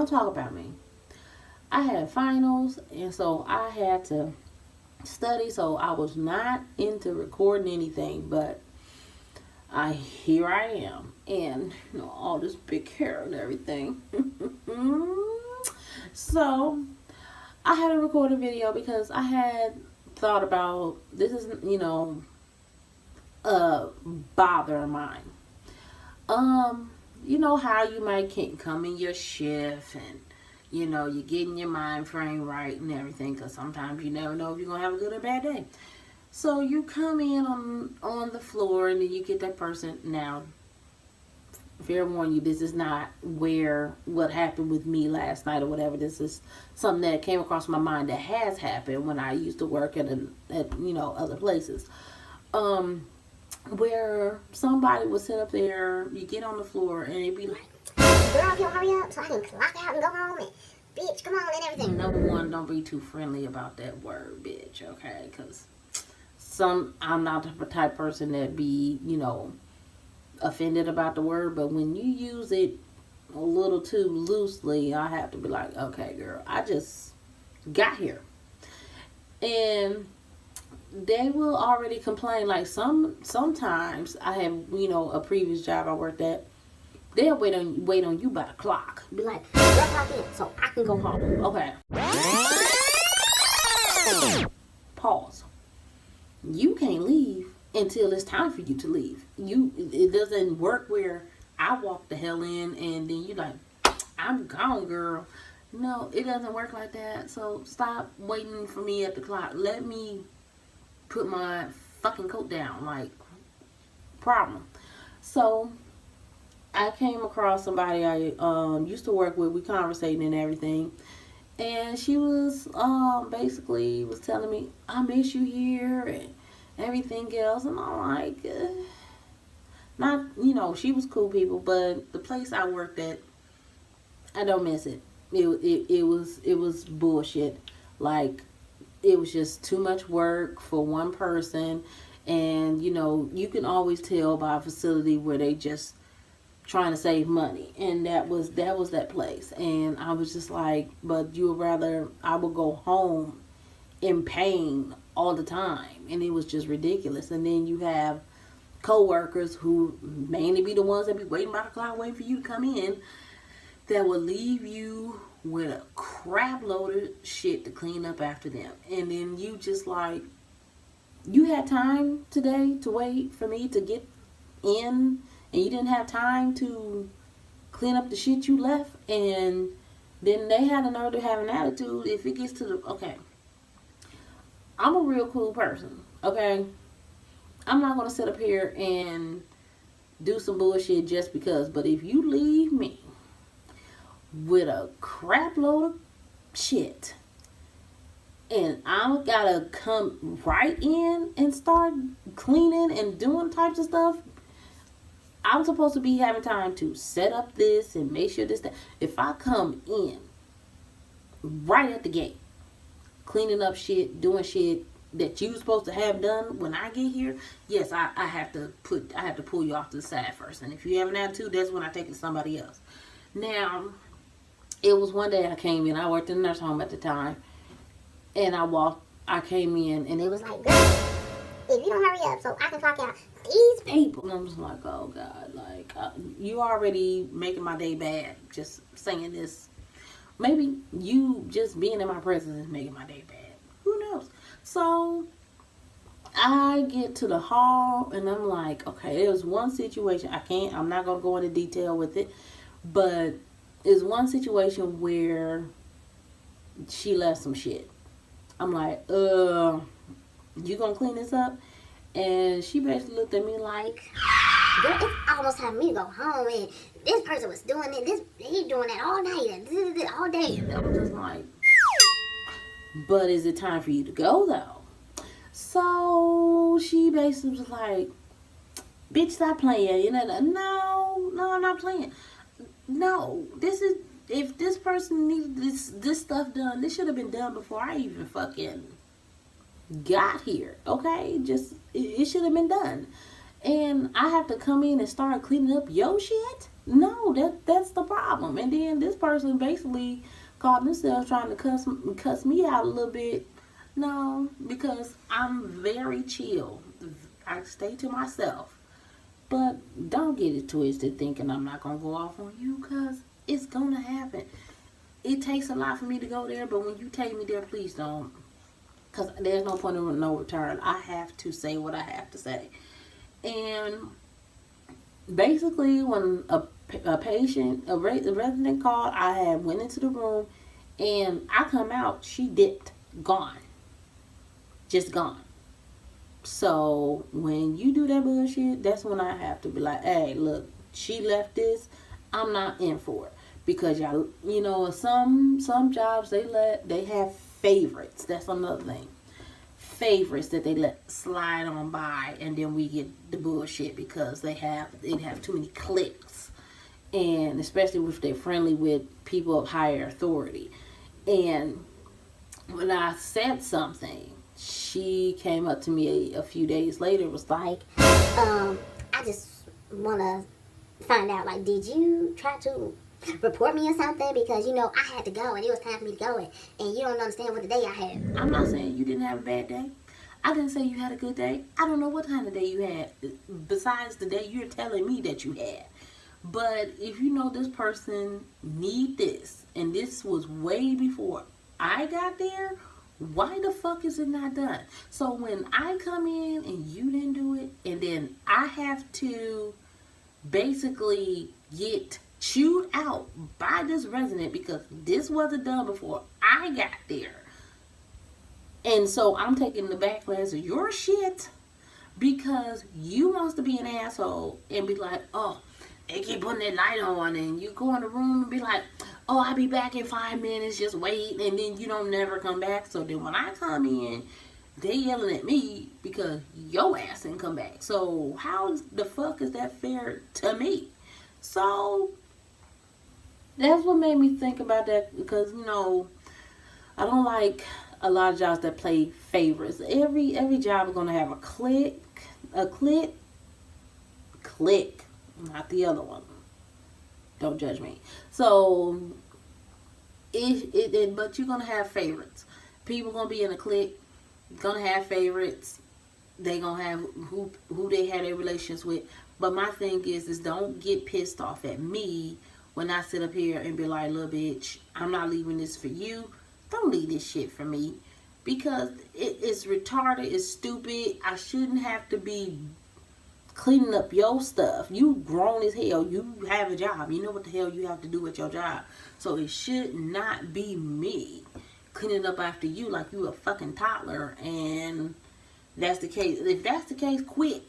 gonna talk about me. I had finals, and so I had to study. So I was not into recording anything, but here I am, and all this big hair and everything. So I had to record a video because I had thought about this is a bother of mine. You know how you might can't come in your shift and you're getting your mind frame right and everything, because sometimes you never know if you're gonna have a good or bad day. So you come in on the floor, and then you get that person. Now, fair warn you, this is not what happened with me last night or whatever. This is something that came across my mind that has happened when I used to work at other places. Where somebody would sit up there, you get on the floor, and it'd be like, girl, if you'll hurry up so I can clock out and go home, and bitch, come on, and everything. Number one, don't be too friendly about that word, bitch, okay? Because I'm not the type of person that be, offended about the word, but when you use it a little too loosely, I have to be like, okay, girl, I just got here. And they will already complain. Like sometimes I have, a previous job I worked at, they'll wait on you by the clock. Be like, girl, clock in so I can go home. Okay. Pause. You can't leave until it's time for you to leave. It doesn't work where I walk the hell in and then you like, I'm gone, girl. No, it doesn't work like that. So stop waiting for me at the clock. Let me put my fucking coat down. Like, problem. So I came across somebody I used to work with. We conversating and everything. And she was basically was telling me, I miss you here and everything else. And I'm like, not, she was cool people, but the place I worked at, I don't miss it. It was bullshit. Like, it was just too much work for one person. And, you can always tell by a facility where they just trying to save money, and that was that place. And I was just like, but I would go home in pain all the time, and it was just ridiculous. And then you have co-workers who mainly be the ones that be waiting by the clock, waiting for you to come in, that will leave you with a crap load of shit to clean up after them. And then you just like, you had time today to wait for me to get in, and you didn't have time to clean up the shit you left. And then they had the nerve to have an attitude. If it gets to okay, I'm a real cool person, okay? I'm not going to sit up here and do some bullshit just because. But if you leave me with a crap load of shit, and I gotta come right in and start cleaning and doing types of stuff, I'm supposed to be having time to set up this and make sure that. If I come in right at the gate, cleaning up shit, doing shit that you supposed to have done when I get here, yes, I have to pull you off to the side first. And if you have an attitude, that's when I take it to somebody else. Now, it was one day I came in. I worked in a nurse home at the time, and I came in, and it was like, girl, if you don't hurry up so I can clock out, these people. And I'm just like, oh God, like, you already making my day bad just saying this. Maybe you just being in my presence is making my day bad. Who knows? So I get to the hall, and I'm like, okay, there's one situation. I'm not going to go into detail with it, but there's one situation where she left some shit. I'm like, you gonna clean this up? And she basically looked at me like, girl, it's almost time for me to go home, and this person was doing it, he doing that all day, all day. And I was just like, but is it time for you to go though? So she basically was like, bitch, stop playing. No, I'm not playing. No, if this person needed this stuff done, this should have been done before I even fucking got here, okay? Just, it should have been done. And I have to come in and start cleaning up your shit? No, that's the problem. problem. And then this person basically called themselves trying to cuss me out a little bit. No, because I'm very chill. I stay to myself. But don't get it twisted thinking I'm not going to go off on you, because it's going to happen. It takes a lot for me to go there, but when you take me there, please don't. Because there's no point of no return. I have to say what I have to say. And basically, when a patient, a resident called, I had went into the room, and I come out, she dipped, gone. Just gone. So when you do that bullshit, that's when I have to be like, hey, look, she left this, I'm not in for it. Because y'all, you know, some jobs they have favorites. That's another thing. Favorites that they let slide on by, and then we get the bullshit because they have too many clicks, and especially if they're friendly with people of higher authority. And when I said something, she came up to me a few days later, was like, I just want to find out, like, did you try to report me or something? Because, you know, I had to go, and it was time for me to go, and you don't understand what the day I had. I'm not saying you didn't have a bad day. I didn't say you had a good day. I don't know what kind of day you had, besides the day you're telling me that you had. But if you know this person need this, and this was way before I got there, why the fuck is it not done? So when I come in and you didn't do it, and then I have to basically get chewed out by this resident because this wasn't done before I got there. And so I'm taking the backlash of your shit because you wants to be an asshole and be like, oh, they keep putting that light on, and you go in the room and be like, oh, I'll be back in 5 minutes, just wait, and then you don't never come back. So then when I come in, they yelling at me because your ass didn't come back. So how the fuck is that fair to me? So that's what made me think about that, because, you know, I don't like a lot of jobs that play favorites. Every job is going to have a click, not the other one. Don't judge me. So, but you're going to have favorites. People going to be in a clique, going to have favorites. They going to have who they had their relations with. But my thing is don't get pissed off at me when I sit up here and be like, little bitch, I'm not leaving this for you. Don't leave this shit for me. Because it's retarded, it's stupid. I shouldn't have to be cleaning up your stuff. You grown as hell. You have a job. You know what the hell you have to do with your job. So it should not be me cleaning up after you like you a fucking toddler. And that's the case. If that's the case, quit.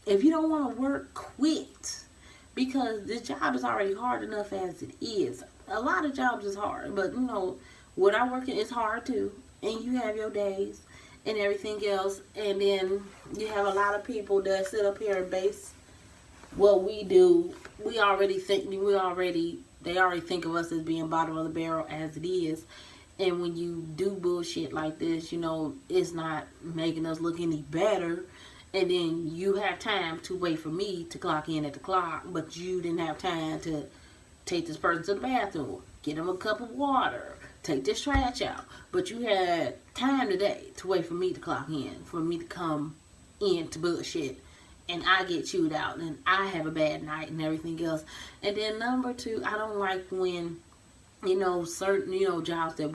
If you don't want to work, quit. Because this job is already hard enough as it is. A lot of jobs is hard. But, you know, what I work in is hard too. And you have your days and everything else. And then you have a lot of people that sit up here and base what we do. They already think of us as being bottom of the barrel as it is. And when you do bullshit like this, you know, it's not making us look any better. And then you have time to wait for me to clock in at the clock, but you didn't have time to take this person to the bathroom, get them a cup of water, take this trash out. But you had time today to wait for me to clock in, for me to come in to bullshit. And I get chewed out, and I have a bad night and everything else. And then number two, I don't like when, you know, certain, you know, jobs that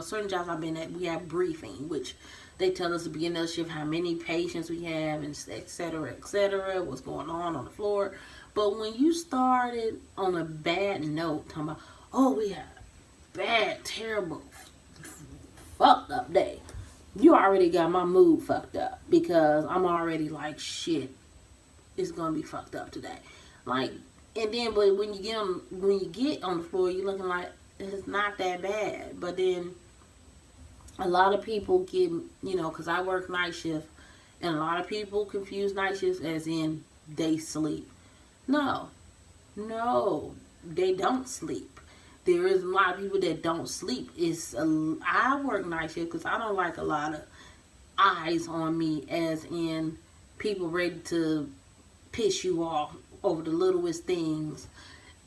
certain jobs I've been at, we have briefing, which they tell us at the beginning of the shift how many patients we have, and et cetera, what's going on the floor. But when you started on a bad note, talking about, oh, we had a bad, terrible, fucked up day, you already got my mood fucked up, because I'm already like, shit, it's gonna be fucked up today. Like, and then, but when you get on the floor, you're looking like it's not that bad. But then a lot of people get, you know, because I work night shift, and a lot of people confuse night shifts as in they sleep. No, they don't sleep. There is a lot of people that don't sleep. I work night shift because I don't like a lot of eyes on me, as in people ready to piss you off over the littlest things.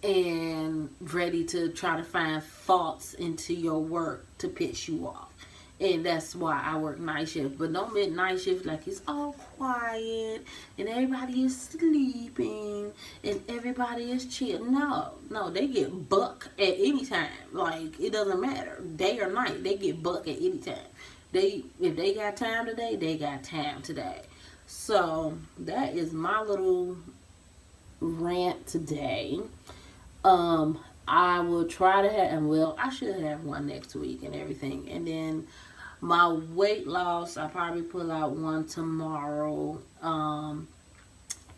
and ready to try to find faults into your work to piss you off. And that's why I work night shift. But don't make night shift like it's all quiet and everybody is sleeping and everybody is chill. No, they get buck at any time. Like, it doesn't matter, day or night, they get buck at any time. If they got time today, they got time today. So that is my little rant today. I will try to have, and well, I should have one next week and everything. And then my weight loss, I probably pull out one tomorrow.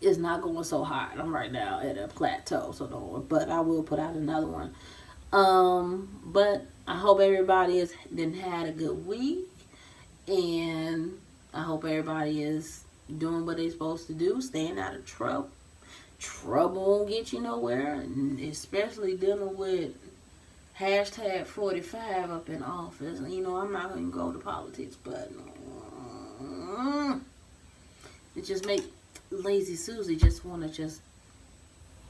It's not going so hot. I'm right now at a plateau, so don't. But I will put out another one. But I hope everybody has then had a good week, and I hope everybody is doing what they're supposed to do, staying out of trouble. Trouble won't get you nowhere, and especially dealing with hashtag 45 up in office. You know, I'm not going to go to politics, but it just make lazy Susie just want to just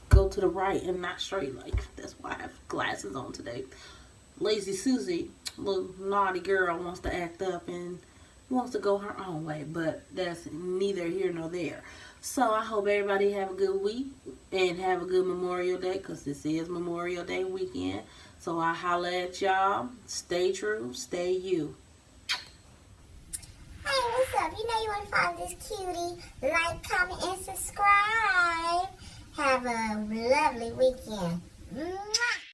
go to the right and not straight. Like, that's why I have glasses on today. Lazy Susie, little naughty girl, wants to act up and wants to go her own way, but that's neither here nor there. So I hope everybody have a good week and have a good Memorial Day, because this is Memorial Day weekend. So I holla at y'all. Stay true, stay you. Hey, what's up? You know you want to follow this cutie. Like, comment, and subscribe. Have a lovely weekend. Mwah!